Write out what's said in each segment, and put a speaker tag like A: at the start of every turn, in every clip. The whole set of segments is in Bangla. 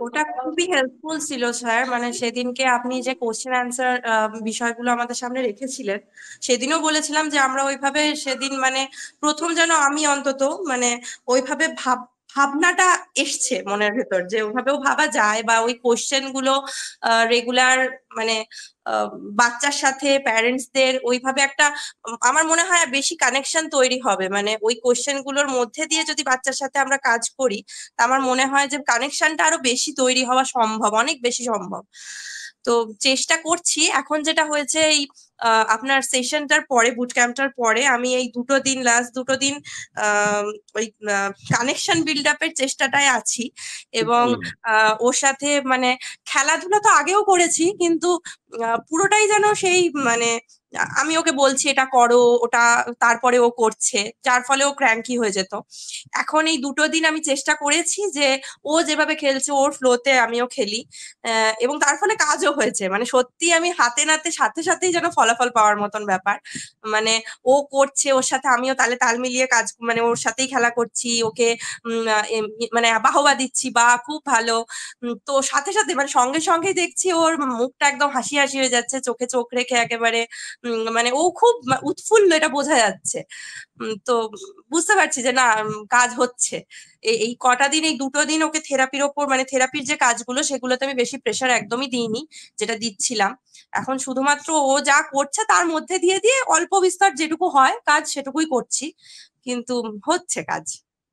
A: ওটা খুবই হেল্পফুল ছিল স্যার, মানে সেদিনকে আপনি যে কোশ্চেন অ্যান্সার বিষয়গুলো আমাদের সামনে রেখেছিলেন, সেদিনও বলেছিলাম যে আমরা ওইভাবে সেদিন মানে প্রথম যেন আমি অন্তত মানে ওইভাবে ভাবনাটা এসছে মনের ভেতর যে ওইভাবেও ভাবা যায়, বা ওই কোশ্চেন গুলো রেগুলার মানে আহ, বাচ্চার সাথে প্যারেন্টসদের ওইভাবে একটা আমার মনে হয় বেশি কানেকশন তৈরি হবে, মানে ওই কোশ্চেন গুলোর মধ্যে দিয়ে যদি বাচ্চার সাথে আমরা কাজ করি, তা আমার মনে হয় যে কানেকশনটা আরো বেশি তৈরি হওয়া সম্ভব, অনেক বেশি সম্ভব। তো চেষ্টা করছি। এখন যেটা হয়েছে এই আপনার সেশনটার পরে, বুট ক্যাম্পটার পরে আমি এই লাস্ট দুটো দিন আহ, ওই কানেকশন বিল্ড আপের চেষ্টাটায় আছি। এবং
B: হুম।
A: ওর সাথে মানে খেলাধুলা তো আগেও করেছি, কিন্তু পুরোটাই যেন সেই মানে আমি ওকে বলছি এটা করো ওটা, তারপরে ও করছে, যার ফলে ও ক্র্যাঙ্কি হয়ে যেত। এখন এই দুটো দিন আমি চেষ্টা করেছি যে ও যেভাবে খেলছে ওর ফ্লোতে আমিও খেলি, এবং তার ফলে কাজও হয়েছে, মানে সত্যি আমি হাতে নাতে সাথে সাথেই যেন ফলাফল পাওয়ার মতন ব্যাপার। মানে ও করছে, ওর সাথে আমিও তালে তাল মিলিয়ে কাজ, মানে ওর সাথেই খেলা করছি, ওকে মানে বাহবা দিচ্ছি বা খুব ভালো। তো সাথে সাথে মানে সঙ্গে সঙ্গেই দেখছি ওর মুখটা একদম হাসি হাসি হয়ে যাচ্ছে, চোখে চোখ রেখে একেবারে মানে ও খুব উৎফুল্ল, এটা বোঝা যাচ্ছে। তো বুঝতে পারছি যে না, কাজ হচ্ছে। এই কটা দিন, এই দুটো দিন ওকে থেরাপির ওপর, মানে থেরাপির যে কাজগুলো সেগুলোতে আমি বেশি প্রেশার একদমই দিইনি, যেটা দিচ্ছিলাম। এখন শুধুমাত্র ও যা করছে তার মধ্যে দিয়ে দিয়ে অল্প বিস্তর যেটুকু হয় কাজ সেটুকুই করছি, কিন্তু হচ্ছে কাজ,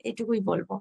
A: এটুকুই বলবো।